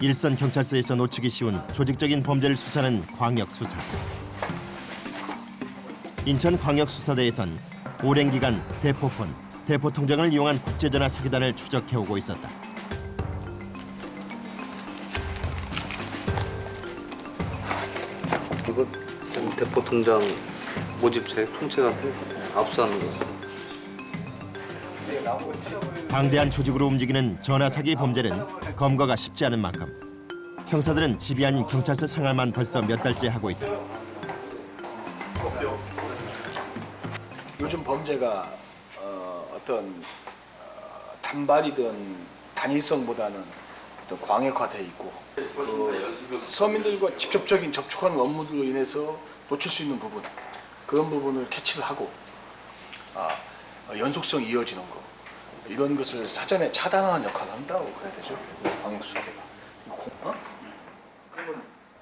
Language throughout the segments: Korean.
일선 경찰서에서 놓치기 쉬운 조직적인 범죄를 수사하는 광역수사. 인천광역수사대에선 오랜 기간 대포폰, 대포통장을 이용한 국제전화 사기단을 추적해오고 있었다. 이거 대포 통장 모집책 통째가 압수하는 거. 방대한 조직으로 움직이는 전화 사기 범죄는 검거가 쉽지 않은 만큼 형사들은 집이 아닌 경찰서 생활만 벌써 몇 달째 하고 있다. 요즘 범죄가 어떤 단발이든 단일성보다는 어떤 광역화돼 있고 서민들과 직접적인 접촉하는 업무들로 인해서 놓칠 수 있는 부분 그런 부분을 캐치를 하고 연속성이 이어지는 거 이런 것을 사전에 차단하는 역할을 한다고 해야 되죠. 광역수사대가.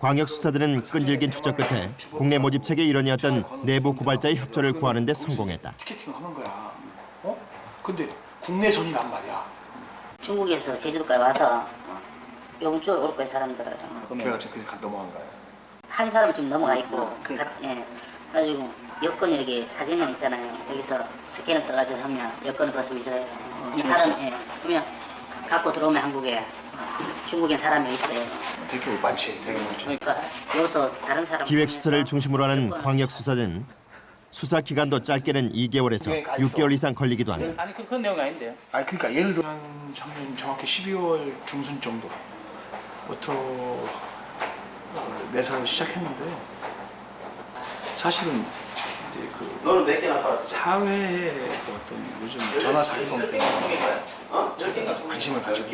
광역수사들은 끈질긴 추적 끝에 국내 모집책의 일원이었던 내부 고발자의 협조를 구하는 데 성공했다. 티켓팅을 하는 거야. 근데 국내선이란 말이야. 중국에서 제주도까지 와서 요금 쪽에 올 거예요 사람들을. 걔가 지금 그냥 넘어간 거야. 한 사람은 지금 넘어가 있고 그래가지고 여권이 여기 사진이 있잖아요. 여기서 스캔을 떠가지고 하면 여권을 벌써 위조해요. 사람 그러면 갖고 들어오면 한국에 중국인 사람이 있어요. 되게 많지. 그러니까 여기서 다른 사람 기획 수사를 중심으로 하는 광역수사는 수사 기간도 짧게는 2개월에서 6개월 이상 걸리기도 한다. 아니 그런 내용이 아닌데요. 아니 그러니까 예를 들어 한 작년 정확히 12월 중순 정도부터 내사를 시작했는데요. 사실은 이제 그 너는 몇 개나 팔았어? 사회의 어떤 요즘 전화 사기범 때문에 관심을 가지고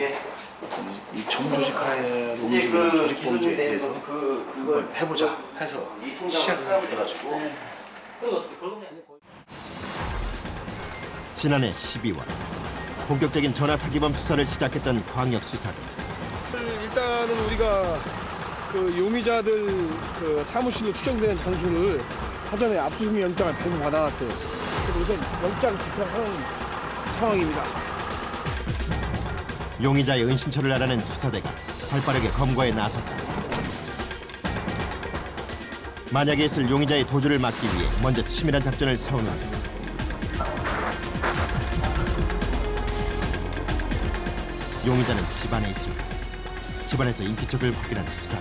어떤 이 정조직화에 움직이는 조직 범죄에 대해서 한번 해보자 해서 시작을 해가지고. 지난해 12월 본격적인 전화 사기범 수사를 시작했던 광역수사대. 일단은 우리가 그 용의자들 그 사무실로 추정되는 장소를 사전에 압수수색 영장을 배부 받아놨어요. 그래서 우선 영장 집행하는 상황입니다. 용의자의 은신처를 알아낸 수사대가 발빠르게 검거에 나섰다. 만약에 있을 용의자의 도주를 막기 위해 먼저 치밀한 작전을 세우는다. 용의자는 집안에 있을까? 집안에서 인기척을 확인한 수사.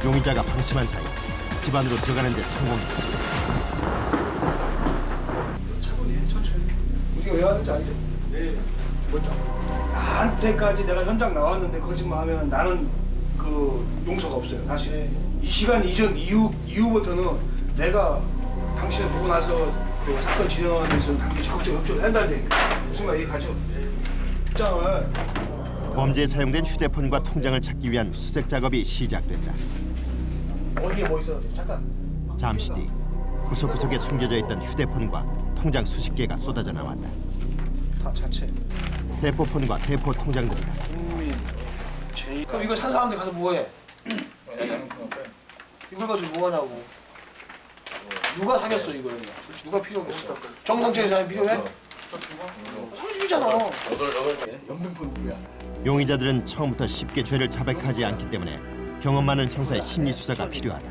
용의자가 방심한 사이 집안으로 들어가는 데 성공했다. 천천히. 우리가 왜 하는지 알죠? 네. 나한테까지 내가 현장 나왔는데 거짓말하면 나는 그 용서가 없어요. 사실 이 시간 이전 이후부터는 내가 당신을 보고 나서 그 사건 진행하는 데서 당연히 적극적 협조를 한다는 얘기예요. 무슨 말 이해가죠? 입장을 범죄에 사용된 휴대폰과 통장을 찾기 위한 수색 작업이 시작됐다. 어디에 뭐 있어? 잠깐. 잠시 뒤 구석구석에 숨겨져 있던 휴대폰과 통장 수십 개가 쏟아져 나왔다. 다 자체. 대포폰과 대포 통장들이다. 국민 제일. 그럼 이거 산 사람들 가서 뭐해? 이걸 가지고 뭐하냐고. 누가 사겠어 이걸? 누가 필요하겠어? 정상적인 사람이 필요해? 상식이잖아. 연등폰 누구야? 용의자들은 처음부터 쉽게 죄를 자백하지 않기 때문에 경험 많은 형사의 심리 수사가 필요하다.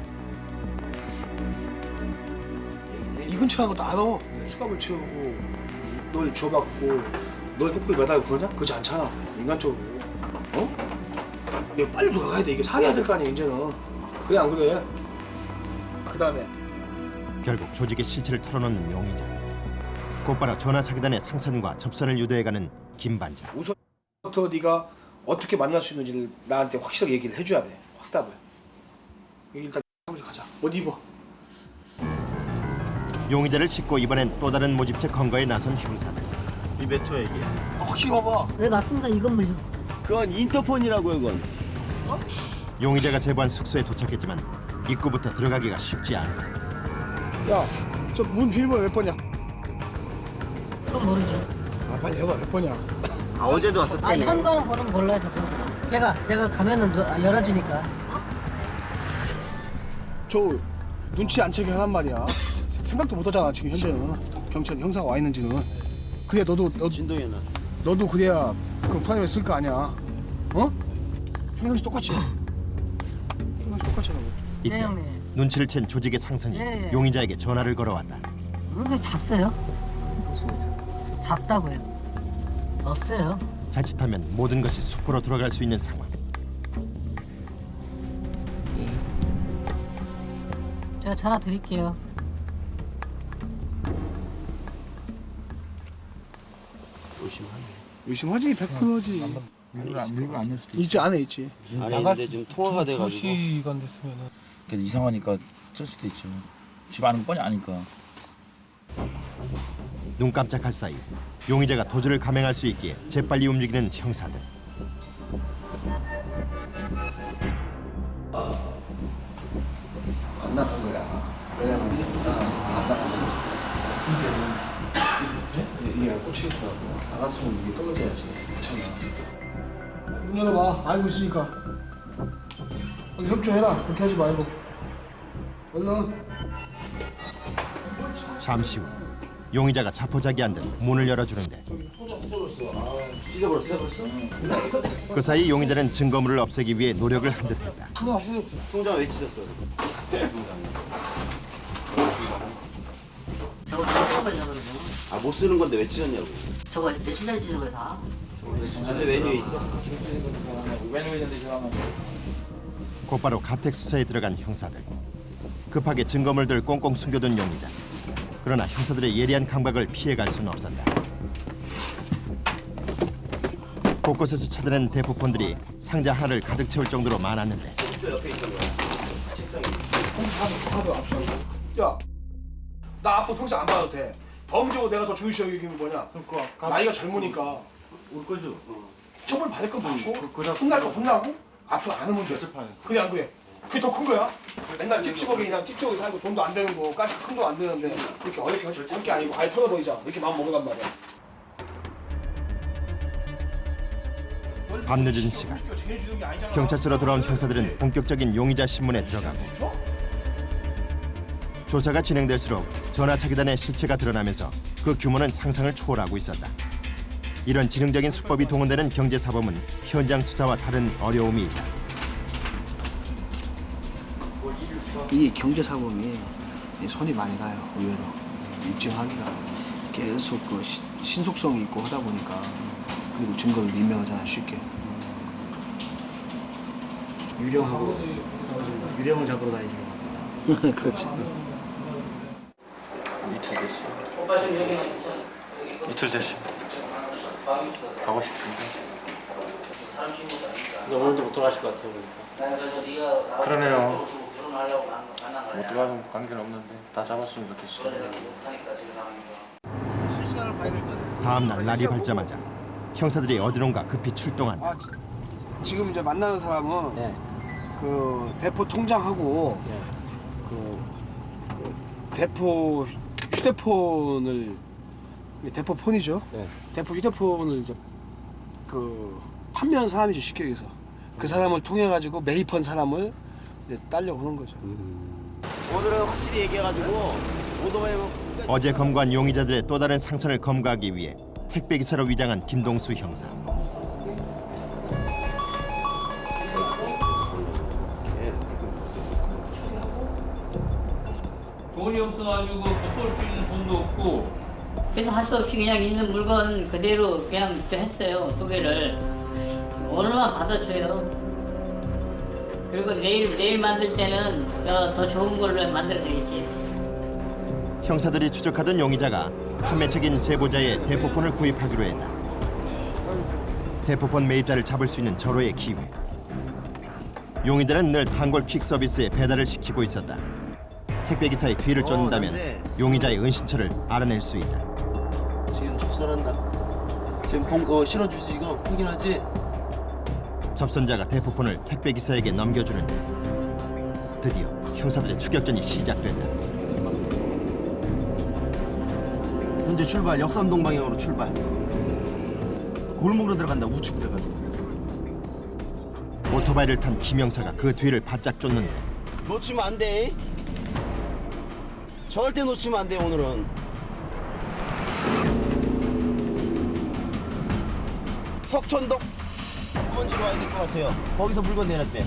이 근처 하는 것도 알아. 수갑을 채우고 널 줘받고 널 뽀뽀에 매달고 그러냐? 그렇지 않잖아. 인간적으로. 내가 빨리 돌아가야 돼. 이게 살아야 될 거 아니야 이제는. 그래 안 그래? 그 다음에 결국 조직의 실체를 털어놓는 용의자. 곧바로 전화 사기단의 상선과 접선을 유도해가는 김반장. 우선부터 네가 어떻게 만날 수 있는지를 나한테 확실하게 얘기를 해줘야 돼. 확답을. 일단 가자. 옷 입어. 용의자를 싣고 이번엔 또 다른 모집책 검거에 나선 형사들. 이 메토야 이게. 확실히 봐봐. 네 맞습니다. 이건물요. 그건 인터폰이라고요, 그건. 용의자가 제보한 숙소에 도착했지만 입구부터 들어가기가 쉽지 않다. 야, 저 문 비밀번호 몇 번이야? 그건 모르죠. 아 빨리 해봐 몇 번이야? 아 어제도 왔었대. 아 현관 번호는 몰라요 저거. 내가 가면은 열어주니까. 저 눈치 안 채게 하란 말이야. 생각도 못 하잖아 지금 현재는. 경찰 형사가 와 있는지는. 그래 진동이나. 너도 그래야 그 프라이팬 쓸 거 아니야. 어? 형이 똑같이. 형이 똑같이 하고. 이때 네, 형님. 눈치를 챈 조직의 상선이 네. 용의자에게 전화를 걸어왔다. 그렇게 잤어요? 잤다고요. 없어요. 자칫하면 모든 것이 숲으로 돌아갈 수 있는 상황. 제가 전화 드릴게요. 의심하지 100%지. 밀고 안 낼 수도 있어. 있지 안에 있지. 아니 근데 지금 통화가 돼가지고. 시간 됐으면은 그래도 이상하니까 쩔 수도 있죠. 집 아는 거 뻔히 아니까. 눈 깜짝할 사이 용의자가 도주를 감행할 수 있기에 재빨리 움직이는 형사들. 안 나간 거야. 왜냐면 안 나가잖아. 근데 이게 꽂히겠더라고. 나갔으면 이게 떨어져야지. 그렇잖아. 문 열어봐. 알고 있으니까. 빨리 협조해라. 그렇게 하지 말고. 얼른. 잠시 후 용의자가 자포자기한 듯 문을 열어주는데 찢어버렸어? 그 사이 용의자는 증거물을 없애기 위해 노력을 한 듯했다. 통장 왜 찢었어? 저거 뭐 그러죠 그러죠. 아 못 쓰는 건데 왜 찢었냐고. 저거 며칠 전에 찌는 거야 다. 근데 메뉴에 있어? 곧바로 가택 수사에 들어간 형사들. 급하게 증거물들 꽁꽁 숨겨둔 용의자. 그러나 형사들의 예리한 감각을 피해갈 수는 없었다. 곳곳에서 찾아낸 대포폰들이 상자 하나를 가득 채울 정도로 많았는데 컴퓨터 옆에 있던 거야. 책상에. 하도 앞서. 야, 나 앞으로 평생 안 봐도 돼. 범죄고 내가 더 중요시 여기는 뭐냐? 나이가 젊으니까 올 거죠? 처벌 받을 건 받고 혼날 거 혼나고 앞으로 안 하면 돼. 그래 안 그래? 그게 더 큰 거야? 맨날 찝찝하게 그냥 찝찝하게 살고 돈도 안 되는 거까지 큰 돈 안 되는데 이렇게 어렵게 할 게 아니고 아예 털어버리자 이렇게 마음 먹어간 말이야. 밤늦은 시간 경찰서로 돌아온 형사들은 본격적인 용의자 신문에 들어가고 조사가 진행될수록 전화 사기단의 실체가 드러나면서 그 규모는 상상을 초월하고 있었다. 이런 지능적인 수법이 동원되는 경제사범은 현장 수사와 다른 어려움이 있다. 이 경제사범이 손이 많이 가요. 의외로 입증하기가 계속 그 신속성이 있고 하다 보니까 그리고 증거를 인멸하잖아 쉽게. 유령을 잡으러 다니지. 그렇지. 이틀 됐습니다. 가고 싶습니다. 근데 오늘도 못 돌아가실 것 같아요. 보니까. 그러네요. 못 들어가는 관계는 없는데 다 잡았으면 좋겠어요. 다음 날 날이 밝자마자 형사들이 어디론가 급히 출동한다. 지금 이제 만나는 사람은 그 대포 통장하고 그 대포 휴대폰을 대포폰이죠. 대포 휴대폰을 이제 그 판매한 사람이죠 쉽게 얘기해서 그 사람을 통해 가지고 매입한 사람을 이제 따려고 하는 거죠. 오늘은 확실히 얘기해가지고 오토바이 어제 검거한 용의자들의 또 다른 상선을 검거하기 위해 택배 기사로 위장한 김동수 형사. 돈이 없어가지고 쏠 수 있는 돈도 없고. 그래서 할 수 없이 그냥 있는 물건 그대로 그냥 했어요. 두 개를 오늘만 받아줘요. 그리고 내일 만들 때는 더 좋은 걸로 만들어 드릴게요. 형사들이 추적하던 용의자가 판매책인 제보자의 대포폰을 구입하기로 했다. 대포폰 매입자를 잡을 수 있는 절호의 기회. 용의자는 늘 단골 퀵 서비스에 배달을 시키고 있었다. 택배기사의 뒤를 쫓는다면 용의자의 은신처를 알아낼 수 있다. 지금 접선한다. 지금 실어주지 이거 확인하지? 접선자가 대포폰을 택배기사에게 넘겨주는데 드디어 형사들의 추격전이 시작된다. 현재 출발 역삼동 방향으로 출발. 골목으로 들어간다 우측으로 해가지고. 오토바이를 탄 김 형사가 그 뒤를 바짝 쫓는데 놓치면 안 돼. 절대 놓치면 안 돼요 오늘은. 석천동 먼지로 와야 될 것 같아요. 거기서 물건 내놨대.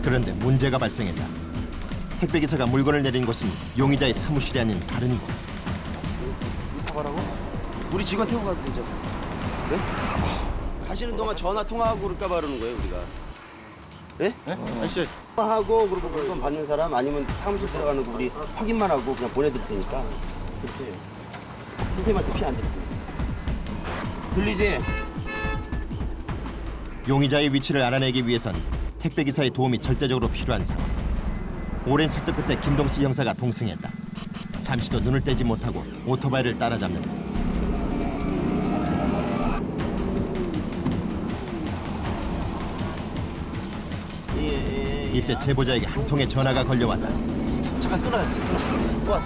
그런데 문제가 발생했다. 택배기사가 물건을 내린 곳은 용의자의 사무실이 아닌 다른 곳. 가라고? 우리 직원 태우고 가도 되죠? 네? 가시는 동안 전화 통화하고 그럴까 봐 그러는 거예요 우리가. 네? 아저씨 통화하고 그리고 물건 받는 사람 아니면 사무실 들어가는 거 우리 확인만 하고 그냥 보내드릴 테니까 그렇게 해요. 선생님한테 피해 안 드릴게요. 들리지? 용의자의 위치를 알아내기 위해선 택배기사의 도움이 절대적으로 필요한 상황. 오랜 설득 끝에 김동수 형사가 동승했다. 잠시도 눈을 떼지 못하고 오토바이를 따라잡는다. 이때 제보자에게 한 통의 전화가 걸려왔다. 잠깐 끊어요. 와.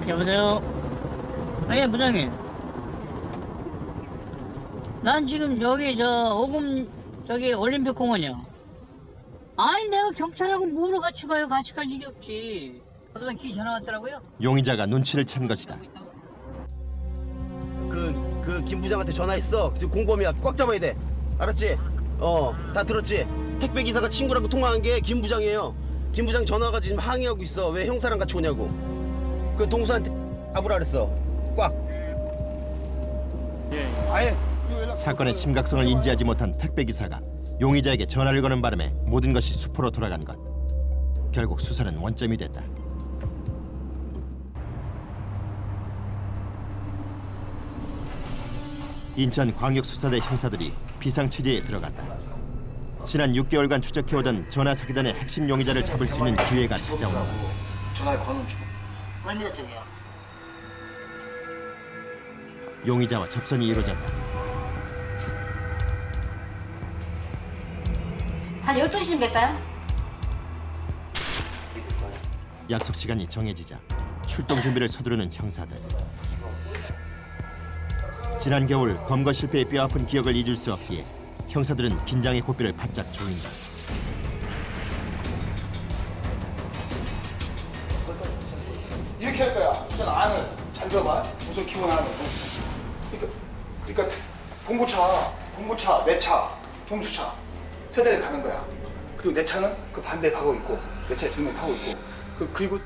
여보세요? 예, 부장님. 난 지금 저기 오금 저기 올림픽 공원이요. 아니 내가 경찰하고 뭐로 같이 가요? 같이 갈 일이 없지. 그동안 기 전화 왔더라고요. 용의자가 눈치를 챈 것이다. 그 김 부장한테 전화했어. 지금 공범이야. 꽉 잡아야 돼. 알았지? 다 들었지? 택배 기사가 친구랑 통화한 게 김 부장이에요. 김 부장 전화가 지금 항의하고 있어. 왜 형사랑 같이 오냐고. 그 동수한테 잡으라 그랬어. 꽉. 아예 사건의 심각성을 인지하지 못한 택배기사가 용의자에게 전화를 거는 바람에 모든 것이 수포로 돌아간 것. 결국 수사는 원점이 됐다. 인천광역수사대 형사들이 비상체제에 들어갔다. 지난 6개월간 추적해오던 전화 사기단의 핵심 용의자를 잡을 수 있는 기회가 찾아온다. 전화에 거는 중. 월미도 쪽이요. 용의자와 접선이 이루어졌다. 한 12시쯤 될까요? 약속 시간이 정해지자 출동 준비를 서두르는 형사들. 지난 겨울 검거 실패의 뼈아픈 기억을 잊을 수 없기에 형사들은 긴장의 고삐를 바짝 조인다. 이렇게 할 거야. 우선 안을 잘 들어봐. 우선 기본 안을. 그러니까 봉고차, 내 차, 동수차 세 대를 가는 거야. 그리고 내 차는 그 반대 가고 있고 내 차에 두 명 타고 있고 그리고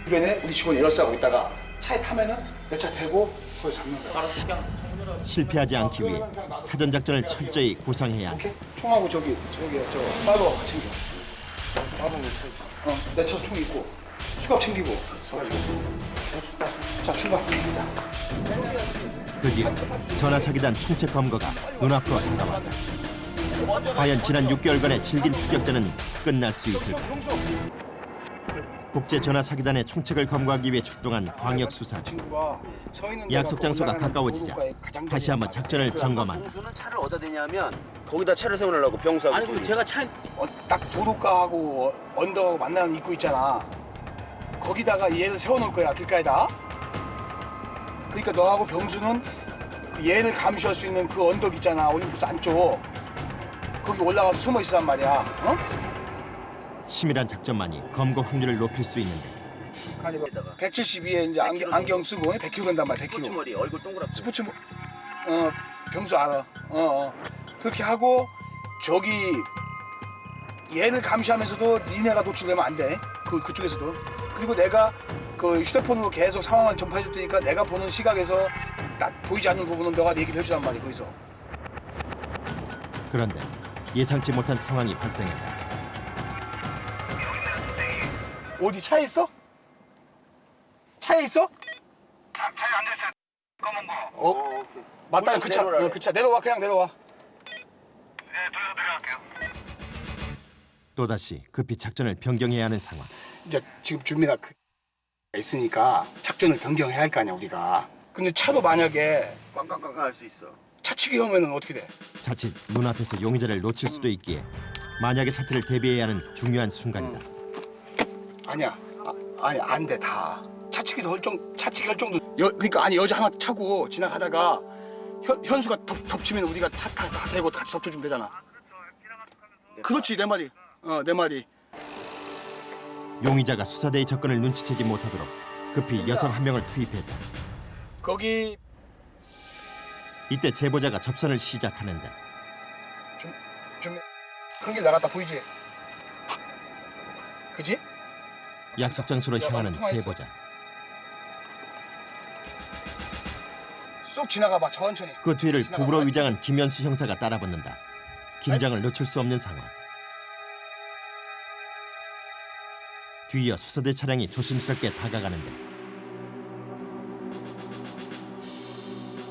주변에 우리 직원이 에어싸고 있다가 차에 타면은 내 차 대고 그걸 잡는 거야. 실패하지 않기 위해 사전 작전을 철저히 구상해야 한다. 오케이? 총하고 저기 저 마법 챙겨. 마법 내 차 총 있고 수갑 챙기고. 자 출발. 드디어 전화 사기단 총책 검거가 눈앞으로 다가왔다. 과연 지난 6개월간의 질긴 추격전은 끝날 수 있을까? 국제 전화 사기단의 총책을 검거하기 위해 출동한 광역 수사대. 약속 장소가 가까워지자 다시 한번 작전을 점검한다. 동수는 차를 어디다 대냐면 거기다 차를 세워놓으려고 병수하고. 아니 둘이. 그 제가 차에 딱 도로가하고 언덕하고 만나는 입구 있잖아. 거기다가 얘를 세워놓을 거야 길가에다. 그러니까 너하고 병수는 그 얘를 감시할 수 있는 그 언덕 있잖아 올림푸스 안쪽. 거기 올라가서 숨어 있으란 말이야. 어? 치밀한 작전만이 검거 확률을 높일 수 있는데 172에 이제 안경 쓰고 100kg 간단 말이야. 100kg. 스포츠머리 얼굴 동그랗고. 스포츠 병수 알아. 그렇게 하고 저기 얘를 감시하면서도 니네가 노출되면 안 돼. 그쪽에서도. 그리고 내가 그 휴대폰으로 계속 상황을 전파해 줄 테니까 내가 보는 시각에서 딱 보이지 않는 부분은 너가 얘기를 해주란 말이야. 거기서. 그런데 예상치 못한 상황이 발생했다. 어디 차에 있어? 차에 있어? 차에 앉아있어요. 검은 거. 맞다. 그 차 내려와. 그냥 내려와. 네, 내려갈게요. 또다시 급히 작전을 변경해야 하는 상황. 이제 지금 준비가 있으니까 작전을 변경해야 할 거 아니야 우리가. 근데 차도 만약에 꽝꽝꽝 할 수 있어. 차치기 오면은 어떻게 돼? 자칫 눈앞에서 용의자를 놓칠 수도 있기에 만약의 사태를 대비해야 하는 중요한 순간이다. 아니야. 아니 안 돼 다. 차치기 할 정도. 그러니까 아니 여자 하나 차고 지나가다가 현수가 덮치면 우리가 차 다 대고 같이 덮쳐주면 되잖아. 그렇지 내 말이. 내 말이. 용의자가 수사대의 접근을 눈치채지 못하도록 급히 여성 한 명을 투입했다. 거기 이때 제보자가 접선을 시작하는데 좀 큰 길 나갔다 보이지? 그지? 약속 장소로 향하는 제보자. 쑥 지나가봐 천천히. 그 뒤를 부부로 위장한 김현수 형사가 따라붙는다. 긴장을 늦출 수 없는 상황. 뒤이어 수사대 차량이 조심스럽게 다가가는데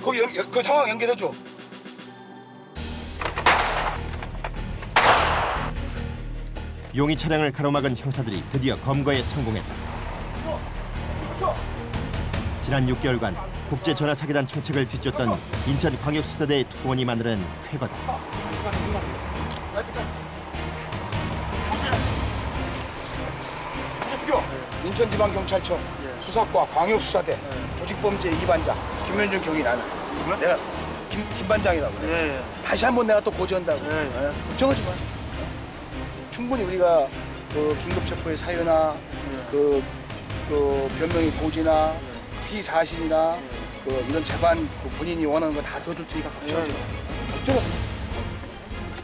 거기 그 상황 연결해줘. 용의 차량을 가로막은 형사들이 드디어 검거에 성공했다. 지난 6개월간 국제전화사기단 총책을 뒤쫓던 인천광역수사대의 투혼이 만드는 쾌거다. 인천지방경찰청 수사과 광역수사대 조직범죄 2반장 김현준 경위 나는. 내가 김 반장이라고 그래. 다시 한번 내가 또 고지한다고. 걱정하지 마. 충분히 우리가 그 긴급체포의 사유나 그 변명의 고지나 피사실이나 그 이런 재반 그 본인이 원하는 거 다 써줄 테니까 걱정하지 마. 걱정은.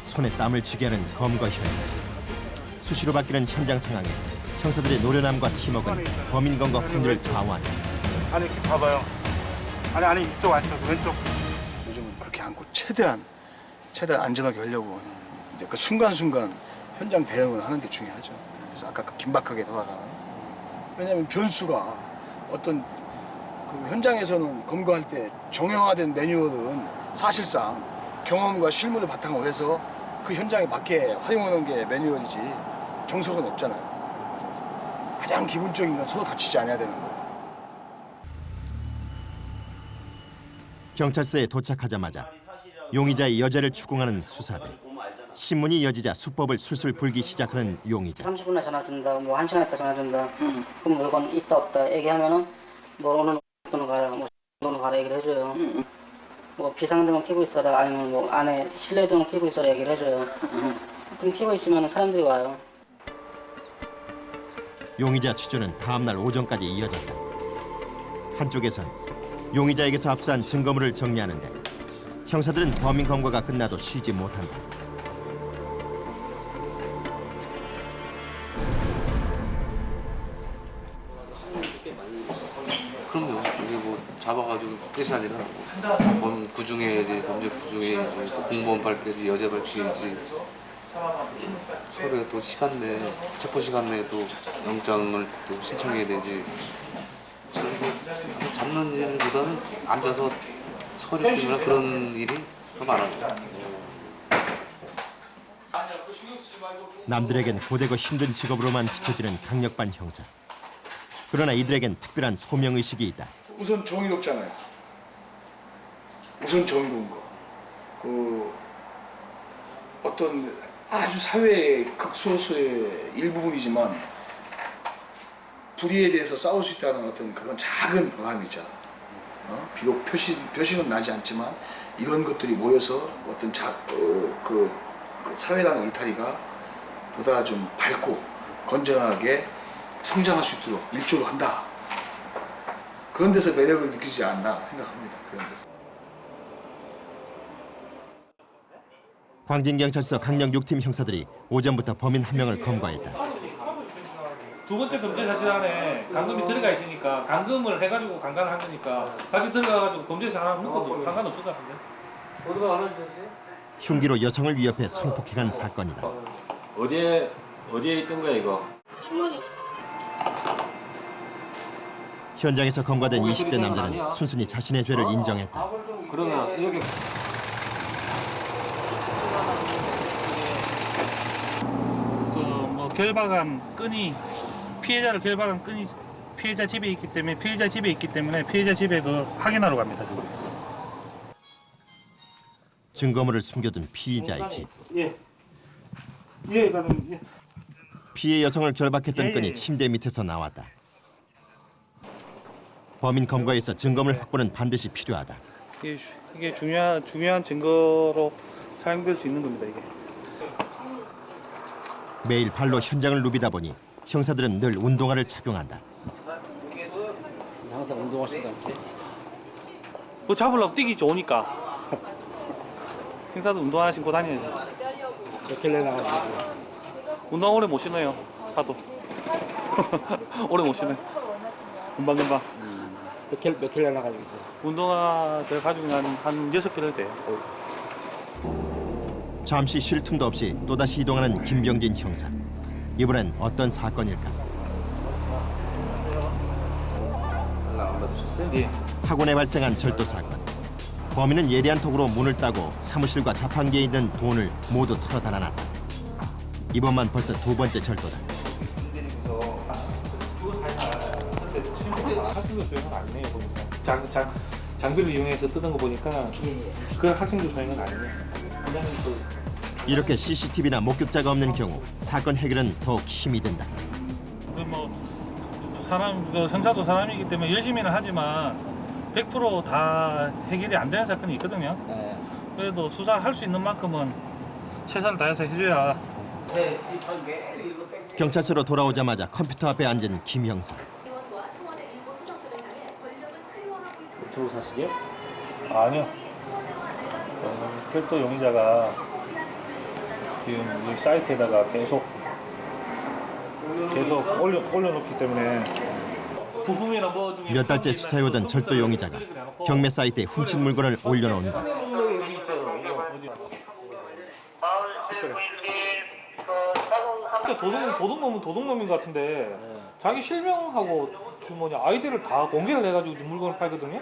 손에 땀을 쥐게 하는 검거 현장. 수시로 바뀌는 현장 상황에 형사들의 노련함과 팀워크는 범인 검거 확률을 좌우한다. 아니 이렇게 봐봐요. 아니 이쪽 앉죠. 왼쪽. 요즘은 그렇게 않고 최대한 안전하게 하려고 이제 그 순간순간 현장 대응을 하는 게 중요하죠. 그래서 아까 그 긴박하게 돌아가는. 왜냐하면 변수가 어떤 그 현장에서는 검거할 때 정형화된 매뉴얼은 사실상 경험과 실무를 바탕으로 해서 그 현장에 맞게 활용하는 게 매뉴얼이지 정석은 없잖아요. 가장 기본적인 건 서로 다치지 않아야 되는 거. 경찰서에 도착하자마자 용의자의 여자를 추궁하는 수사대. 신문이 이어지자 수법을 술술 불기 시작하는 용의자. 30분에 전화 준다, 뭐 1시간 있다 전화 준다. 그럼 물건 있다 없다 얘기하면은 뭐 오늘 돈을 가라, 뭐 돈을 가라 얘기를 해줘요. 뭐 비상등을 켜고 있어라, 아니면 뭐 안에 실내등을 켜고 있어라 얘기를 해줘요. 그럼 켜고 있으면 사람들이 와요. 용의자 취조는 다음날 오전까지 이어졌다. 한쪽에선 용의자에게서 압수한 증거물을 정리하는데 형사들은 범인 검거가 끝나도 쉬지 못한다. 그럼요. 이게 뭐 잡아가지고 끝이 아니라 그 중에 이제 범죄 부중에 공무원 밝혀야지, 여자 밝혀야지. 서로 또 시간 내에 체포 시간 내에 또 영장을 또 신청해야 되지. 그리고 잡는 일보다는 앉아서 서류 쓰거나 그런 일이 더 많아요. 남들에겐 고되고 힘든 직업으로만 비춰지는 강력반 형사. 그러나 이들에겐 특별한 소명의식이 있다. 우선 정의롭잖아요. 우선 정의로운 거. 그 어떤 아주 사회의 극소수의 일부분이지만 불의에 대해서 싸울 수 있다는 어떤 그런 작은 보람이 있잖아. 비록 표시는 나지 않지만 이런 것들이 모여서 어떤 그 사회라는 울타리가 보다 좀 밝고 건전하게 성장할 수 있도록 일조를 한다. 그런 데서 매력을 느끼지 않나 생각합니다. 그런 데서. 광진경찰서 강력 6팀 형사들이 오전부터 범인 한 명을 검거했다. 두 번째 범죄 사실 안에 감금이 들어가 있으니까 감금을 해가지고 강간을 한 거니까 같이 들어가가지고 범죄 상황 묶어도 상관없을 것 같은데. 어디가 안 해주셨어요? 흉기로 여성을 위협해 성폭행한 사건이다. 어디에 있던 거야 이거? 현장에서 검거된 20대 남자는 순순히 자신의 죄를 인정했다. 그러면 이렇게 뭐 결박한 끈이 피해자를 결박한 끈이 피해자 집에 있기 때문에 피해자 집에 그 확인하러 갑니다 지금. 증거물을 숨겨둔 피의자의 집. 예, 가능. 예. 피해 여성을 결박했던 끈이 침대 밑에서 나왔다. 범인 검거에서 증거물 확보는 반드시 필요하다. 이게 중요한 증거로 사용될 수 있는 겁니다 이게. 매일 발로 현장을 누비다 보니 형사들은 늘 운동화를 착용한다. 항상 운동하신다. 뭐 잡으려고 뛰기 좋으니까. 행사도 운동화 신고 다녀야지. 몇 킬로 나가시고? 운동화 오래 못 신어요. 사도. 오래 못 신어요. 금방금방. 몇 킬로 나가시고 있어요? 운동화 제가 가지고 한 6kg 돼요. 잠시 쉴 틈도 없이 또다시 이동하는 김병진 형사. 이번엔 어떤 사건일까? 연락 안 받으셨어요? 예. 학원에 발생한 절도 사건. 범인은 예리한 톡으로 문을 따고 사무실과 자판기에 있는 돈을 모두 털어 달아났다. 이번만 벌써 두 번째 절도다. 학생들 소행은 아니네요 보니까. 장비를 이용해서 뜯은 거 보니까 그 학생들 소행은 아니네요. 그냥 이렇게 CCTV나 목격자가 없는 경우 사건 해결은 더욱 힘이 든다. 뭐 사람 형사도 사람이기 때문에 열심히는 하지만 100% 다 해결이 안 되는 사건이 있거든요. 그래도 수사할 수 있는 만큼은 최선을 다해서 해줘야. 경찰서로 돌아오자마자 컴퓨터 앞에 앉은 김 형사. 유튜브 사실이요? 아니요. 별도 용의자가 지금 이 사이트에다가 계속 올려놓기 때문에 부품이나 뭐 중에 몇 달째 수사해오던 절도 용의자가 경매 사이트에 훔친 물건을 올려놓은 것. 도둑놈은 도둑놈인 것 같은데 자기 실명하고 그 뭐냐 아이디를 다 공개를 해가지고 지금 물건을 팔거든요.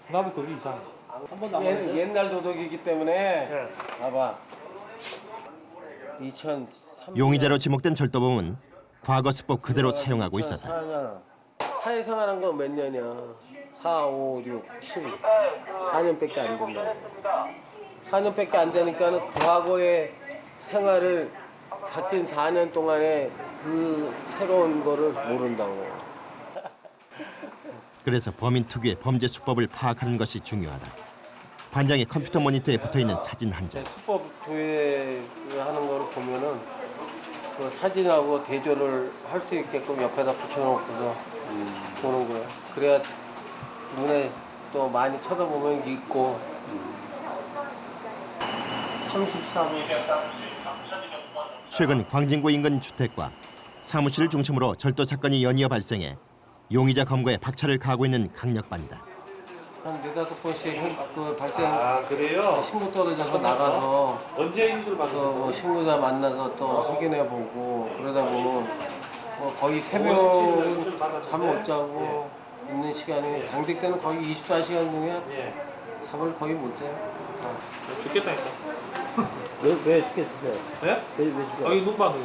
나도 그게 이상해. 옛날 도덕이기 때문에 봐봐. 용의자로 지목된 절도범은 과거 수법 그대로 사용하고 있었다. 사회생활한 건 몇 년이야? 4, 5, 6, 7, 4년밖에 안 된다. 4년밖에 안 되니까 과거의 생활을 바뀐 4년 동안에 그 새로운 거를 모른다고. 그래서 범인 특유의 범죄 수법을 파악하는 것이 중요하다. 반장의 컴퓨터 모니터에 붙어있는 사진 한 장. 수법 조회하는 거를 보면은 그 사진하고 대조를 할 수 있게끔 옆에다 붙여놓고서 보는 거예요. 그래야 눈에 또 많이 쳐다보면 있고. 33분. 최근 광진구 인근 주택과 사무실을 중심으로 절도 사건이 연이어 발생해 용의자 검거에 박차를 가하고 있는 강력반이다. 한 4-5번씩 그 발생 그래요? 신고 떨어져서 나가서 언제 인수를 받았어요? 뭐 신고자 만나서 또 확인해보고 그러다 보면 뭐 거의 새벽 잠 못 자고 있는 시간이 당직 때는 거의 24시간 중에 잠을 거의 못 자요. 죽겠다니까. 왜 죽겠어요? 네? 왜 죽어요? 여기 눈방울.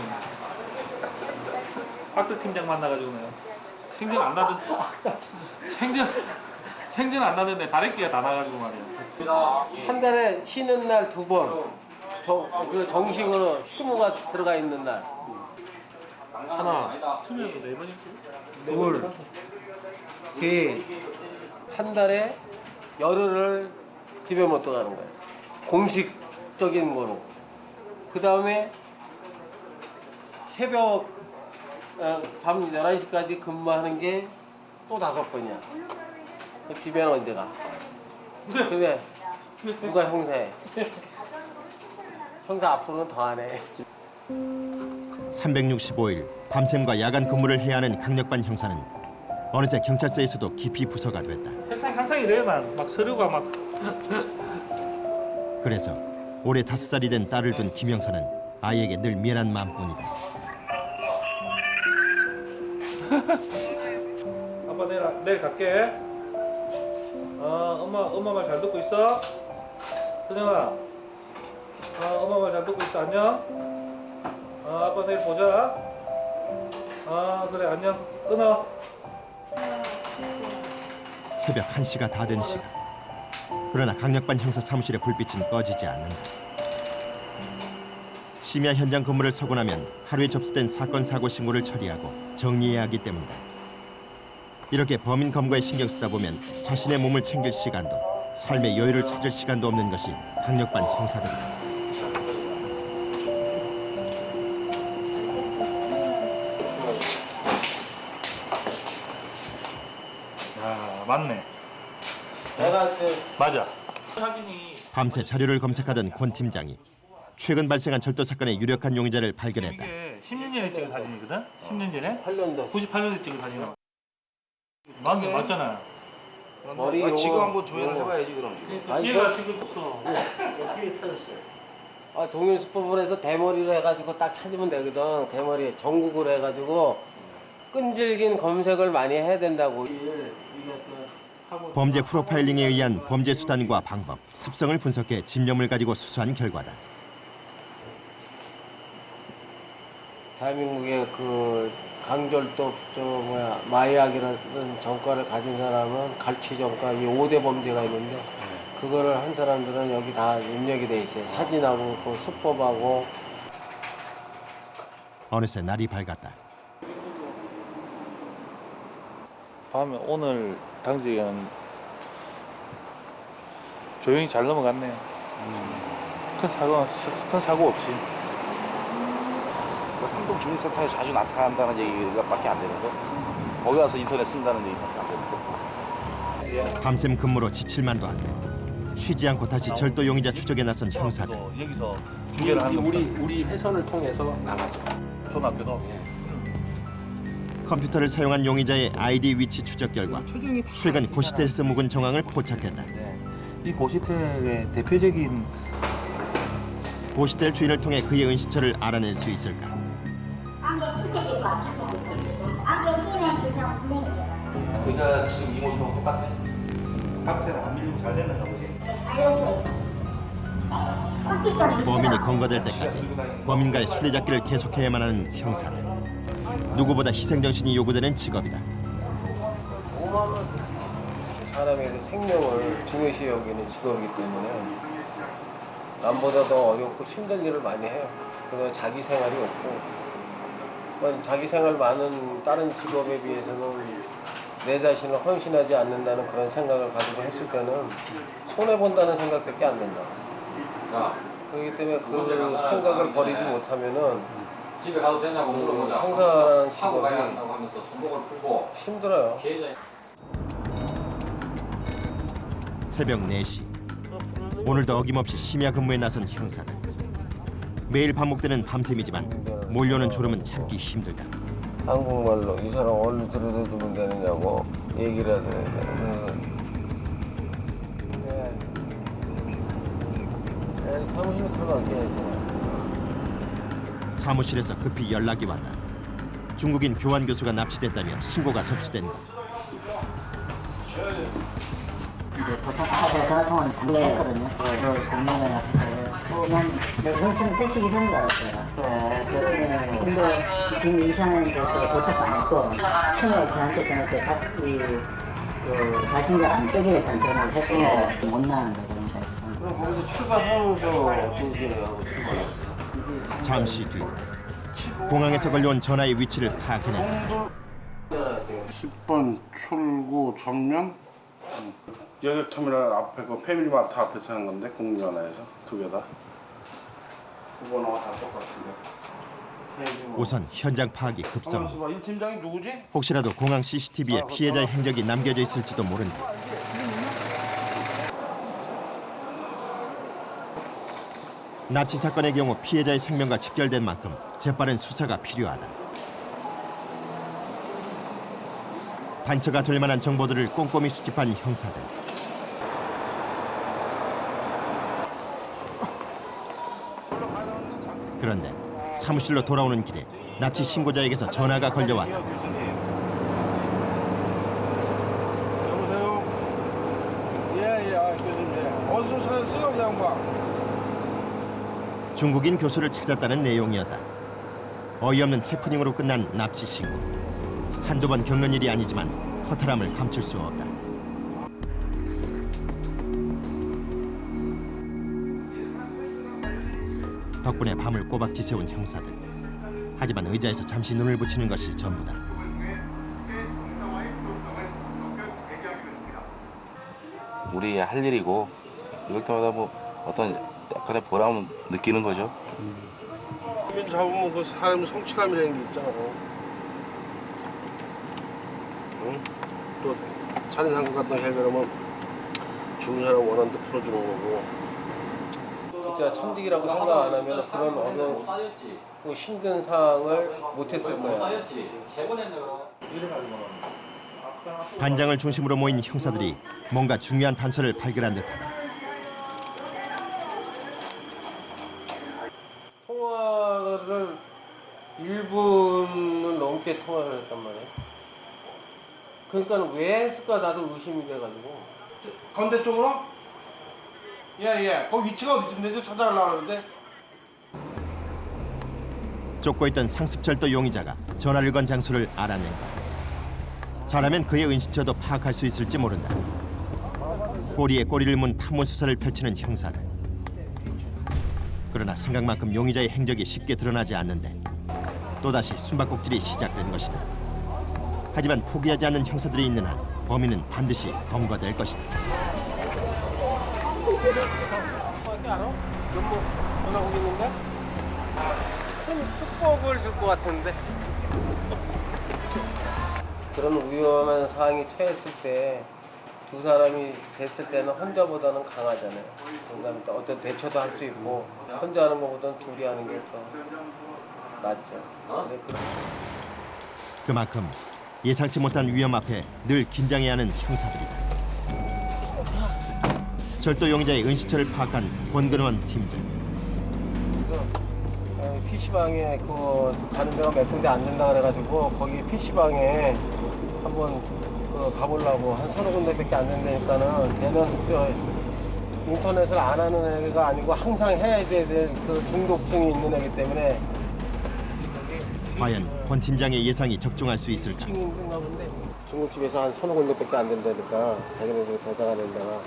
학대 팀장 만나가지고 내가 생전 안 나던 생전 안 나는데 다래끼가 다 나가지고 말이야. 한 달에 쉬는 날 2번, 그 정식으로 휴무가 들어가 있는 날. 하나, 투명도 4번 있고. 둘, 셋. 한 달에 열흘을 집에 못 들어가는 거예요. 공식적인 거로. 그 다음에 새벽 밤 11시까지 근무하는 게 또 5번이야. 그 집에는 언제 가? 근데 누가 형사해? 형사 앞으로는 더 안 해. 365일 밤샘과 야간 근무를 해야 하는 강력반 형사는 어느새 경찰서에서도 깊이 부서가 됐다. 세상이 항상 이래요. 막 서류가 막. 그래서 올해 5살이 된 딸을 둔 김 형사는 아이에게 늘 미안한 마음뿐이다. 아빠 내일 갈게. 엄마 말 잘 듣고 있어? 선영아. 엄마 말 잘 듣고 있어. 안녕. 아빠 내일 보자. 그래 안녕. 끊어. 새벽 1시가 다 된 시간. 그러나 강력반 형사 사무실의 불빛은 꺼지지 않는다. 심야 현장 근무를 서고 나면 하루에 접수된 사건 사고 신고를 처리하고 정리해야 하기 때문이다. 이렇게 범인 검거에 신경 쓰다 보면 자신의 몸을 챙길 시간도 삶의 여유를 찾을 시간도 없는 것이 강력반 형사들이다. 맞네. 내가 맞아. 사진이 밤새 자료를 검색하던 권 팀장이 최근 발생한 절도 사건의 유력한 용의자를 발견했다. 이게 10년 전에 찍은 사진이거든. 10년 전에. 8년도 98년에 찍은 사진이야. 맞네, 맞잖아. 머리 지금 한번 조회를 해봐야지 그럼 지금. 얘가 지금 없어. 동일 수법원에서 대머리로 해가지고 딱 찾으면 되거든. 대머리 전국으로 해가지고 끈질긴 검색을 많이 해야 된다고. 범죄 프로파일링에 의한 범죄 수단과 방법, 습성을 분석해 집념을 가지고 수사한 결과다. 대한민국의 그 강절도 마약이라는 전과를 가진 사람은 갈취 전과 이 5대 범죄가 있는데 그거를 한 사람들은 여기 다 입력이 돼 있어요. 사진하고 그 수법하고. 어느새 날이 밝았다. 밤에 오늘 당직은 조용히 잘 넘어갔네. 큰 사고 없이. 상동 주민센터에 자주 나타난다는 얘기밖에 안 되는 거. 거기 와서 인터넷 쓴다는 얘기밖에 안 되는 거. 밤샘 근무로 지칠만도 한데 쉬지 않고 다시 절도 용의자 추적에 나선 형사들. 여기서 중계를 하는 우리 회선을 통해서 나가죠. 초등학교도. 컴퓨터를 사용한 용의자의 아이디 위치 추적 결과 최근 고시텔에서 묵은 정황을 포착했다. 이 고시텔의 대표적인 고시텔 주인을 통해 그의 은신처를 알아낼 수 있을까? 그러니까 지금 이모처럼 똑같아. 박제를 안 밀리고 잘 됐는가 보지. 범인이 검거될 때까지 범인과의 술래잡기를 계속해야만 하는 형사들. 누구보다 희생정신이 요구되는 직업이다. 사람의 그 생명을 중요시 여기는 직업이기 때문에 남보다 더 어렵고 힘든 일을 많이 해요. 그래서 자기 생활이 없고 그러니까 자기 생활 많은 다른 직업에 비해서는 내 자신을 헌신하지 않는다는 그런 생각을 가지고 했을 때는 손해본다는 생각밖에 안 든다. 그렇기 때문에 그 생각을 버리지 못하면은 집에 가도 되냐고 물어보자. 형사라는 하고 가야 직업이 한다고 하면서 손목을 풀고 힘들어요. 새벽 4시. 오늘도 어김없이 심야 근무에 나선 형사들. 매일 반복되는 밤샘이지만 몰려오는 졸음은 참기 힘들다. 한국말로 이 사람 어디로 들여다주면 되느냐고 얘기를 해야 되는데 사무실에 들어가게. 사무실에서 급히 연락이 왔다. 중국인 교환 교수가 납치됐다며 신고가 접수된 것. 도착하자마자 전화통화를 잠시 했거든요. 공명을 보면 정치는 택시 기사인 줄 알았어요. 근데 지금 이 상황에서 도착도 안 했고 처음에 저한테 전화 때 발신자 안 떼기랬다는 전화를 했고 못 나는 거죠. 그럼 거기서 출발하면서 어떻게 하고 출발했어요? 잠시 뒤 공항에서 걸려온 전화의 위치를 파악해냈다. 10번 출구 정면 여객터미널 앞에 그 패밀리마트 앞에서 한 건데 국민연화에서 두 개 다. 그거나 다 똑같은데. 우선 현장 파악이 급성. 이 팀장이 누구지? 혹시라도 공항 CCTV에 피해자의 행적이 남겨져 있을지도 모른다. 납치 사건의 경우 피해자의 생명과 직결된 만큼 재빠른 수사가 필요하다. 단서가 될 만한 정보들을 꼼꼼히 수집한 형사들. 그런데 사무실로 돌아오는 길에 납치 신고자에게서 전화가 걸려왔다. 여보세요? 예, 교수님. 어디서 찾았어요, 그 양반? 중국인 교수를 찾았다는 내용이었다. 어이없는 해프닝으로 끝난 납치 신고. 한두 번 겪는 일이 아니지만 허탈함을 감출 수 없다. 덕분에 밤을 꼬박 지새운 형사들. 하지만 의자에서 잠시 눈을 붙이는 것이 전부다. 우리 할 일이고 이럴 때마다 뭐 어떤 약간의 보람을 느끼는 거죠. 주민 잡으면 그 사람 성취감이라는 게 있잖아. 응? 또 자네 상급 같은 헬멧하면 주는 사람 원하는 데 풀어주는 거고 진짜 천직이라고 생각 안 하면 그런 어려운 힘든 상황을 못했을 거야. 반장을 중심으로 모인 형사들이 뭔가 중요한 단서를 발견한 듯하다. 통화를 1분을 넘게 통화를 했단 말이야. 그러니까 왜 했을까 나도 의심이 돼가지고. 건대 쪽으로? 예. 거기 위치가 어디쯤 되죠? 찾아가려고 하는데. 쫓고 있던 상습철도 용의자가 전화를 건 장소를 알아낸다. 잘하면 그의 은신처도 파악할 수 있을지 모른다. 꼬리에 꼬리를 문 탐문 수사를 펼치는 형사들. 그러나 생각만큼 용의자의 행적이 쉽게 드러나지 않는데 또다시 숨바꼭질이 시작된 것이다. 하지만 포기하지 않는 형사들이 있는 한 범인은 반드시 검거될 것이다. 어떻게 알아? 연봉 전화고 있는데? 큰 축복을 줄 것 같은데. 그런 위험한 상황이 처했을 때 두 사람이 됐을 때는 혼자보다는 강하잖아요. 그다음에 또 어떤 대처도 할 수 있고 혼자 하는 것보다는 둘이 하는 게 더 낫죠. 근데 그만큼 예상치 못한 위험 앞에 늘 긴장해야 하는 형사들이다. 절도 용의자의 은신처를 파악한 권근원 팀장. PC방에 그 가는 데가 몇 군데 안 된다 그래가지고 거기 PC방에 한번 가보려고 한 서너 군데밖에 안 된다니까는 걔는 인터넷을 안 하는 애가 아니고 항상 해야 될 그 중독증이 있는 애기 때문에. 과연 권 팀장의 예상이 적중할 수 있을까? 중국집에서 한 서너 군데밖에 안 된다니까 자기네들이 도착하는 데가.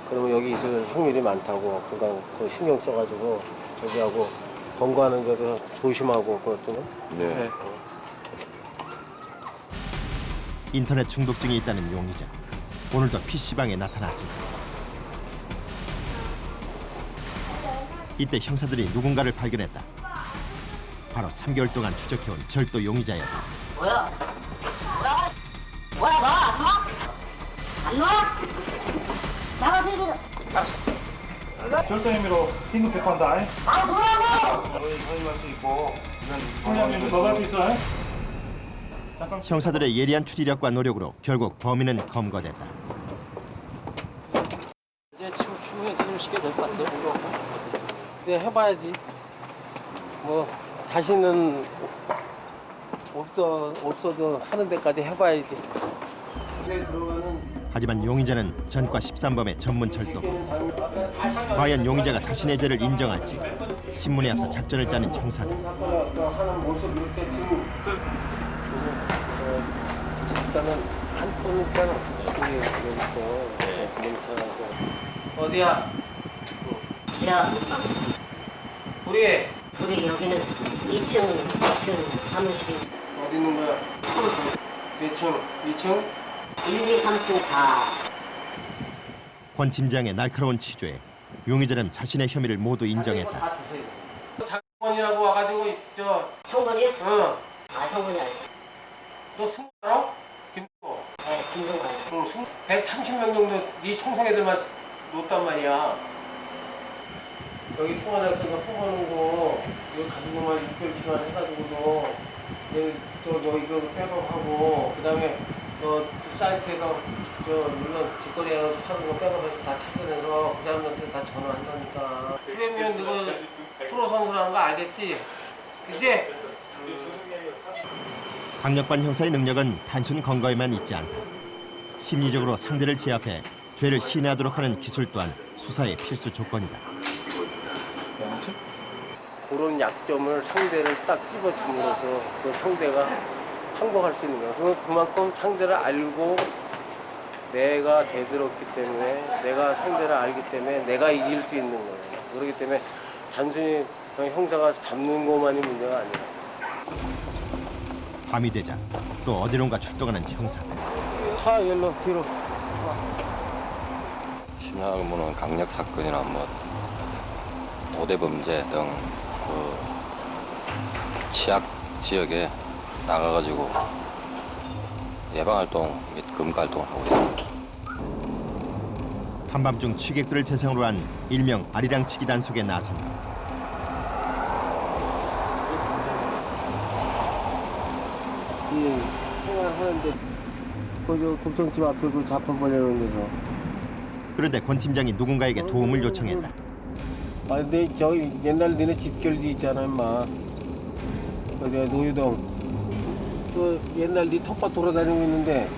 그러면 여기 있을 확률이 많다고. 그러니까 그 신경 써가지고 저기하고 검거하는 데도 조심하고 그것도. 네. 인터넷 중독증이 있다는 용의자. 오늘도 PC방에 나타났습니다. 이때 형사들이 누군가를 발견했다. 바로 3개월 동안 추적해온 절도 용의자였다. 뭐야 너? 안 와? 안 와? 나가세요. 절도 혐의로 긴급 체포한다. 아 뭐라고? 선임할 수 있고. 형님 더 갈 수 있어? 형사들의 예리한 추리력과 노력으로 결국 범인은 검거됐다. 이제 추후에 좀 쉽게 될 것 같아요. 이제 해봐야지. 뭐 자신은 없어도 하는 데까지 해봐야지. 하지만 용의자는 전과 13범의 전문 절도범. 과연 용의자가 자신의 죄를 인정할지 신문에 앞서 작전을 짜는 형사들. 하는 모습 이렇게 지금 일단은 한 번 있잖아. 여기서 어디야? 지하. 우리 여기는 2층 사무실. 어디 있는 거야? 몇 층? 2층? 1, 2, 3층 다. 권 팀장의 날카로운 취조에 용의자는 자신의 혐의를 모두 인정했다. 장관이라고 와가지고 형건이요? 응. 아 형건이 아니죠. 너 승부 알아? 김도. 네, 김동관. 응, 130명 정도 네 총성애들만 놓단 말이야. 여기 통화장소가 뽑아놓고 여기 가지고만 6개월치만 해가지고도 너 이거 백업하고 그다음에 사이트에서 물론 직거래하고 파는 거 백업해서 다 찾아내서 그 사람한테 다 전화한다니까. 프리미엄 너가 프로 선수라는 거 알겠지? 그치? 강력반 형사의 능력은 단순 검거에만 있지 않다. 심리적으로 상대를 제압해 죄를 시인하도록 하는 기술 또한 수사의 필수 조건이다. 그런 약점을 상대를 딱 집어줌으로써 그 상대가 항복할 수 있는 거야. 그만큼 상대를 알고 내가 대들었기 때문에 내가 상대를 알기 때문에 내가 이길 수 있는 거예요. 그렇기 때문에 단순히 그냥 형사가 잡는 것만이 문제가 아니야. 밤이 되자 또 어디론가 출동하는 형사들. 차 일로 뒤로. 심야의무는 강력 사건이나 뭐 5대 범죄 등 그 취약 지역에 나가가지고 예방활동 및 금가활동을 하고 있습니다. 한밤중 취객들을 대상으로 한 일명 아리랑치기 단속에 나선다. 생활하는데 그 곱창집 앞에 그 자판벌려놓은 데서. 그런데 권 팀장이 누군가에게 도움을 요청했다. 아 근데 저기 옛날 너네 집결지 있잖아 임마. 어디 노유동. 그 옛날 네 텃밭 돌아다니고 있는데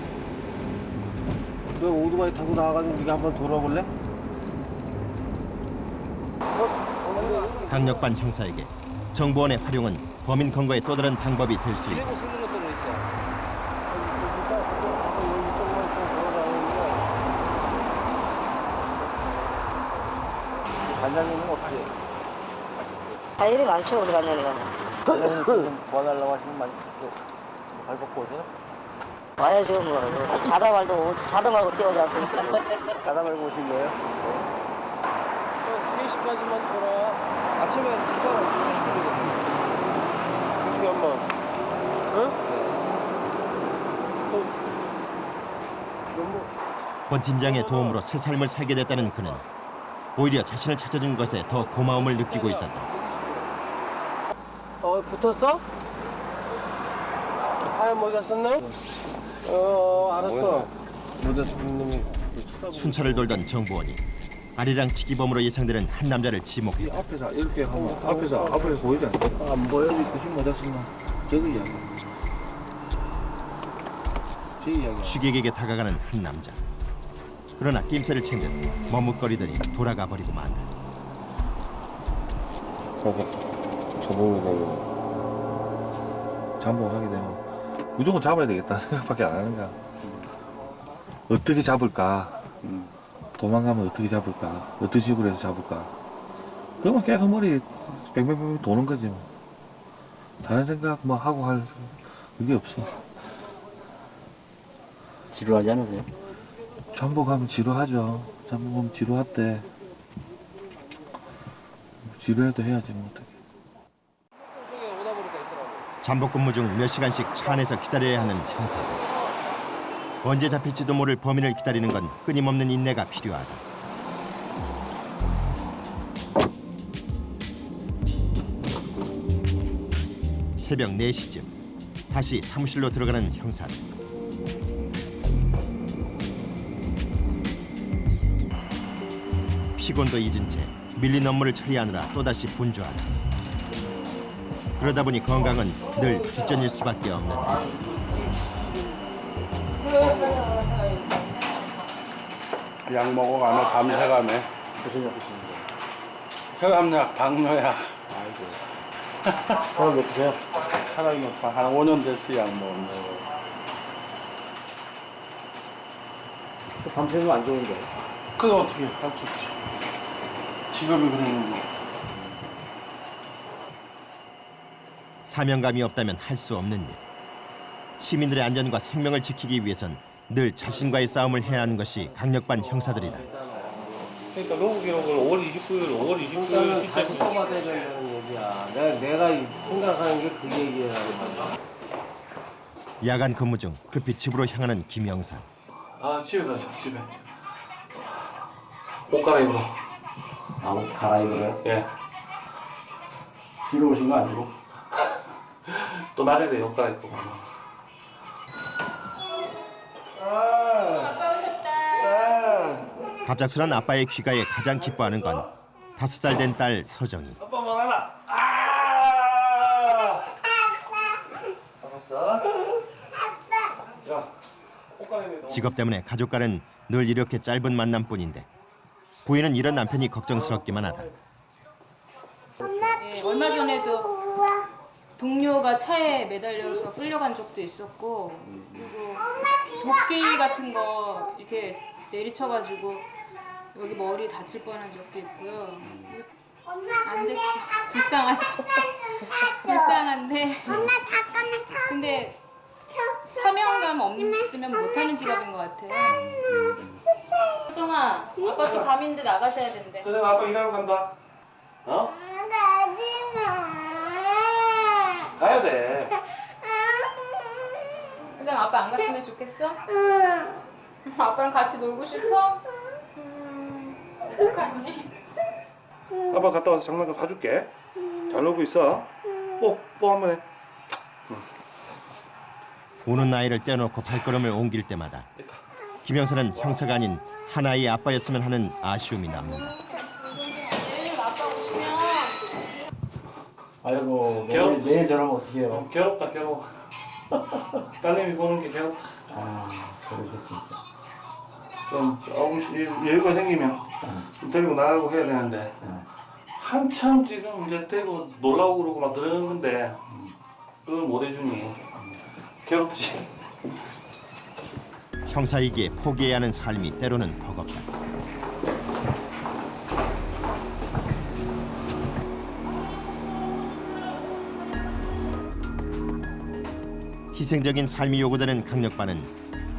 너 오토바이 타고 나와가지고 네가 한번 돌아볼래? 강력반 형사에게 정보원의 활용은 범인 검거의 또 다른 방법이 될 수 있다. 관장님은 어떻게? 할 일이 많죠 우리 관장이가. 관장님 지금 뭐 하려고 하시면 많이 발 벗고 오세요? 와야죠 뭐. 자다 말고 뛰어오지 않습니까? 자다 말고 오신 거예요? 3시까지만 돌아. 아침에 집사람 2시간 걸리거든요. 2시간만. 응? 권 팀장의 도움으로 새 삶을 살게 됐다는 그는 오히려 자신을 찾아준 것에 더 고마움을 느끼고 있었다. 붙었어? 하얀 모자 썼네? 알았어. 모자 쓴 놈이. 순찰을 돌던 정보원이 아리랑치기범으로 예상되는 한 남자를 지목했다. 앞에서 이렇게 하면 앞에서 보이지 않아? 안 보여? 무슨 모자 쓰나? 저거 이야기. 제 이야기. 취객에게 다가가는 한 남자. 그러나 낌새를 챙 듯 머뭇거리더니 돌아가 버리고 만다. 잠복하게 되면 무조건 잡아야 되겠다 생각밖에 안 하는 거야. 어떻게 잡을까? 도망가면 어떻게 잡을까? 어떤 식으로 해서 잡을까? 그러면 계속 머리 뱅뱅뱅 도는 거지 뭐. 다른 생각 뭐 하고 할 그게 없어. 지루하지 않으세요? 잠복하면 지루하죠. 잠복하면 지루할 때 지루해도 해야지 뭐 어떻게. 잠복 근무 중 몇 시간씩 차 안에서 기다려야 하는 형사들. 언제 잡힐지도 모를 범인을 기다리는 건 끊임없는 인내가 필요하다. 새벽 4시쯤 다시 사무실로 들어가는 형사들. 피곤도 잊은 채 밀린 업무를 처리하느라 또다시 분주하다. 그러다 보니 건강은 늘 뒷전일 수밖에 없는다. 약 먹어가며 밤새가며. 무슨 약 드시는 거예요? 혈압약, 당뇨약. 아이고. 혈압 몇 드세요? 혈압약 한 5년 됐어 약 먹은 거. 밤새는 거 안 좋은데. 그거 어떻게 할 수 없지. 직업이 그러는 거. 사명감이 없다면 할 수 없는 일. 시민들의 안전과 생명을 지키기 위해선 늘 자신과의 싸움을 해야 하는 것이 강력반 형사들이다. 그러니까 로그 기록을 5월 29일 다시 뽑아야 된다는 얘기야. 내가 생각하는 게 그 얘기야. 야간 근무 중 급히 집으로 향하는 김영사. 집에 가자 집에. 옷 갈아입으러. 옷 갈아입으래요? 예. 쉬러 오신 거 아니고? 또 나가야 옷 갈아입고. 갑작스런 아빠의 귀가에 가장 기뻐하는 건 5살 된 딸 서정이. 아빠 뭐하나? 알았어. 자, 옷 갈아입어. 직업 때문에 가족과는 늘 이렇게 짧은 만남뿐인데 부인은 이런 남편이 걱정스럽기만 하다. 네, 얼마 전에도 동료가 차에 매달려서 끌려간 적도 있었고, 그리고 도끼 같은 거 이렇게 내리쳐가지고 여기 머리 다칠 뻔한 적도 있고요. 안 됐지. 불쌍하죠. 불쌍한데. 엄마 잠깐만 참. 근데 사명감 없으면 못하는 직업인 것 같아요. 서정아, 아빠 또 밤인데 나가셔야 된대. 그래, 아빠 일하러 간다. 어? 가지마. 가야 돼. 서정아, 아빠 안 갔으면 좋겠어? 아빠랑 같이 놀고 싶어? 어떡하니? 아빠 갔다 와서 장난감 사줄게. 잘 놀고 있어. 뽀 한번 해. 우는 아이를 떼어놓고 발걸음을 옮길 때마다 김영사는 형사가 아닌 하나의 아빠였으면 하는 아쉬움이 남는다. 내일 아빠 오시면 아이고 괴롭- 매일 저러면 어떡해요. 괴롭다 괴로워. 딸내미 보는 게 괴롭다. 아 그러겠 진짜. 좀 조금씩 여유가 생기면 데리고 나가고 해야 되는데 한참 지금 이제 데리고 놀라고 그러고 막 그러는 건데 그걸 못 해주니 괴롭지. 형사이기에 포기해야 하는 삶이 때로는 버겁다. 희생적인 삶이 요구되는 강력반은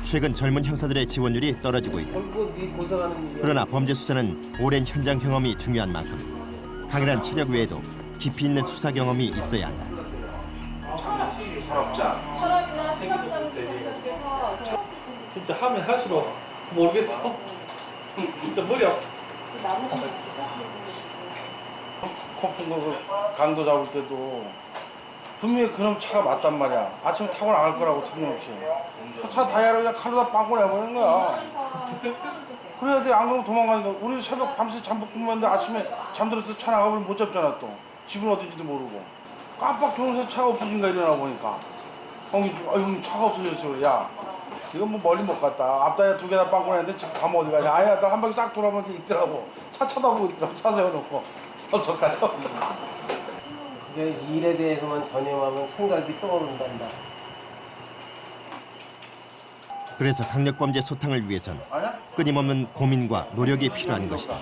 최근 젊은 형사들의 지원율이 떨어지고 있다. 결국 네 고생하는 일이야. 그러나 범죄 수사는 오랜 현장 경험이 중요한 만큼 강인한 체력 외에도 깊이 있는 수사 경험이 있어야 한다. 서랍이나 수납장 진짜 하면 할수록 모르겠어. 진짜 머리 아파. 코푼 거 강도 잡을 때도 분명히 그럼 차가 맞단 말이야. 아침에 타고 나갈 거라고 틀림없이. 차 다이아를 그냥 칼로다 빵꾸 내버리는 거야. 그래야 돼. 안 그러면 도망가니까. 우리 새벽 밤새 잠복 근무했는데 아침에 잠들어서 차 나가버리면 못 잡잖아 또. 집은 어딘지도 모르고. 깜빡 조용해서 차가 없어진가 일어나 보니까. 형님 차가 없어졌어. 그래. 야 이건 뭐 멀리 못 갔다. 앞다이아 2개나 빵꾸 내는데 지금 가면 어디 가냐. 아니야 나 한 바퀴 싹 돌아보니까 있더라고. 차 쳐다보고 있더라고. 차 세워놓고. 저까지 왔습니다. 그게 일에 대해서만 전념하면 생각이 떠오른단다. 그래서 강력범죄 소탕을 위해선 끊임없는 고민과 노력이 필요한 것이다.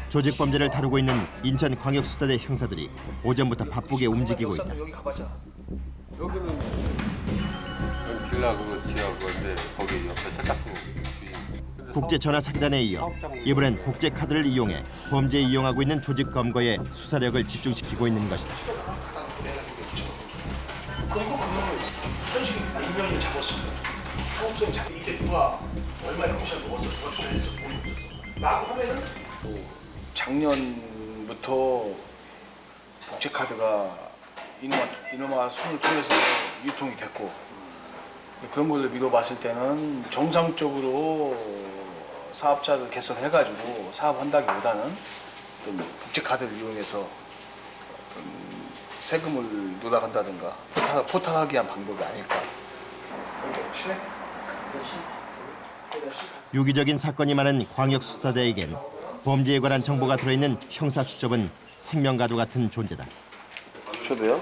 조직범죄를 다루고 있는 인천광역수사대 형사들이 오전부터 바쁘게 움직이고 있다. 여기 가봤자. 여기는 빌라 그거 지하 그건데 거기 옆에 세탁소 주인. 국제전화사기단에 이어 이번엔 국제카드를 이용해 범죄에 이용하고 있는 조직검거에 수사력을 집중시키고 있는 것이다. 그리고 그거는 현실입니다. 이명이 잡았습니다. 사업성이 잡 이때 누가 얼마의 커미션 먹었어, 누가 주선했어, 돈이 없었어. 라고 하면은 작년부터 국제카드가 이놈아 손을 통해서 유통이 됐고 그런 것을 믿어봤을 때는 정상적으로 사업자를 개설해가지고 사업한다기보다는 좀 국제카드를 이용해서 세금을 누락한다든가 포탈하기 위한 방법이 아닐까. 유기적인 사건이 많은 광역수사대에겐 범죄에 관한 정보가 들어있는 형사수첩은 생명과도 같은 존재다. 수첩이요?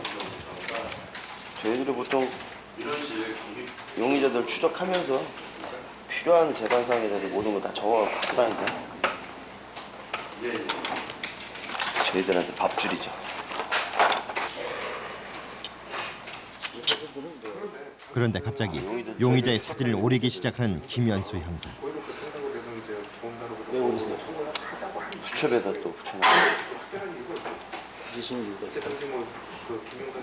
저희들이 보통 용의자들 추적하면서 필요한 재반상에 대해서 모든 거 다 적어 갖고 다닌다. 저희들한테 밥줄이죠. 그런데 갑자기 용의자의 사진을 오리기 시작하는 김연수 형사. 수첩에다 또 붙여놔.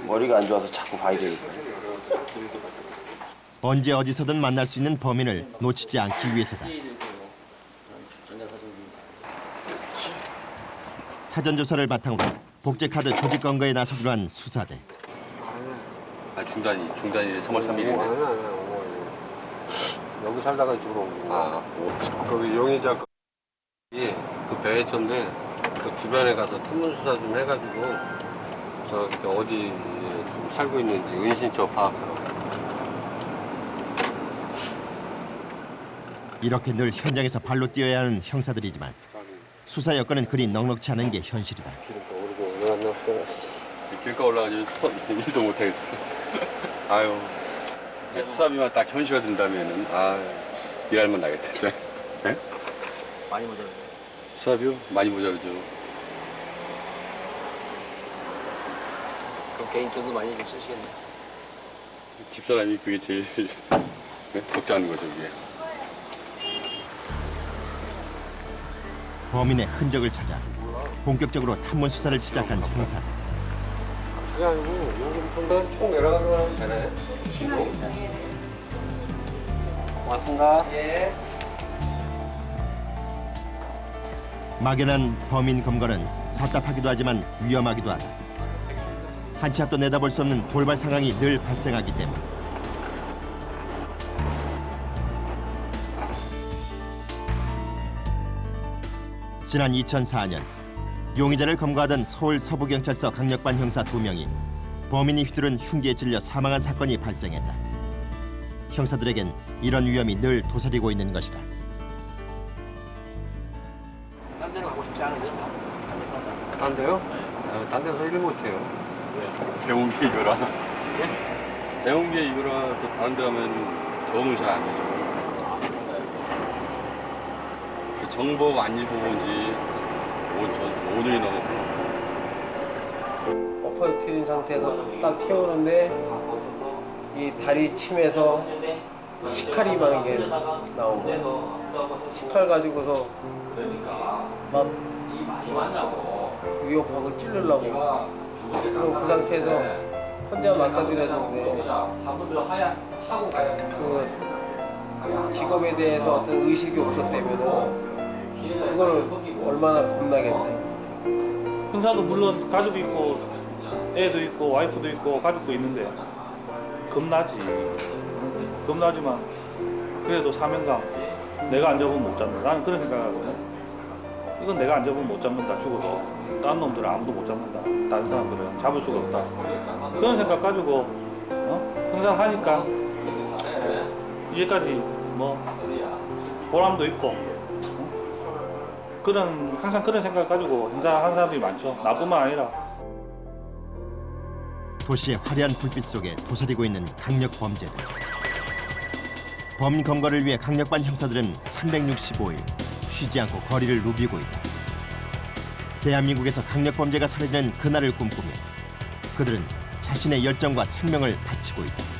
머리가 안 좋아서 자꾸 봐야 되니까. 언제 어디서든 만날 수 있는 범인을 놓치지 않기 위해서다. 사전조사를 바탕으로 복제카드 조직검거에 나서기로 한 수사대. 중단일이 3월 3일이네. 여기 살다가 이쪽으로 온 거야. 거기 용의자 그 배회처인데 그 주변에 가서 탐문 수사 좀 해가지고 저기 어디 좀 살고 있는지 은신처 파악하라고. 이렇게 늘 현장에서 발로 뛰어야 하는 형사들이지만 수사 여건은 그리 넉넉지 않은 게 현실이다. 길가 올라가지고 수사 일도 못하겠어. 아유 수사비만 딱 현시가 된다면은 일할만 나겠다 진짜. 네? 많이 모자라요. 수사비요? 많이 모자르죠. 그럼 개인적으로 많이 좀 쓰시겠네요. 집사람이 그게 제일 네? 걱정하는 거죠 이게. 범인의 흔적을 찾아 본격적으로 탐문 수사를 시작한 형사들. 그게 아니고 용금통은 총 내려가기만 하면 되네. 고맙습니다. 예. 막연한 범인 검거는 답답하기도 하지만 위험하기도 하다. 한 치 앞도 내다볼 수 없는 돌발 상황이 늘 발생하기 때문. 지난 2004년 용의자를 검거하던 서울 서부경찰서 강력반 형사 2명이 범인이 휘두른 흉기에 찔려 사망한 사건이 발생했다. 형사들에겐 이런 위험이 늘 도사리고 있는 것이다. 딴 데로 가고 싶지 않으세요? 딴 데요? 딴 데서 일 못해요. 배운 게 이거라. 예? 배운 게 이거라 또 다른 데 가면 적응이 잘 안 되죠. 그 정보 안 읽어본 지 5년이 넘었고. 엎어뜨린 상태에서 딱 태우는데 이 다리 침에서 식칼이만 게 나온 거예요. 식칼 가지고서 막 위협하고 찌르려고. 그럼 그 상태에서 혼자 막아들였는데 그 직업에 대해서 어떤 의식이 없었다면 그걸 얼마나 겁나겠어요. 형사도 물론 가족이 있고 애도 있고 와이프도 있고 가족도 있는데 겁나지. 겁나지만 그래도 사명감. 내가 안 잡으면 못 잡는다. 나는 그런 생각하거든. 이건 내가 안 잡으면 못 잡는다. 죽어도. 다른 놈들은 아무도 못 잡는다. 다른 사람들은 잡을 수가 없다. 그런 생각 가지고 항상 하니까 이제까지 뭐 보람도 있고 항상 그런 생각 가지고 행사하는 사람들이 많죠. 나뿐만 아니라. 도시의 화려한 불빛 속에 도사리고 있는 강력 범죄들. 범인 검거를 위해 강력반 형사들은 365일 쉬지 않고 거리를 누비고 있다. 대한민국에서 강력 범죄가 사라지는 그날을 꿈꾸며 그들은 자신의 열정과 생명을 바치고 있다.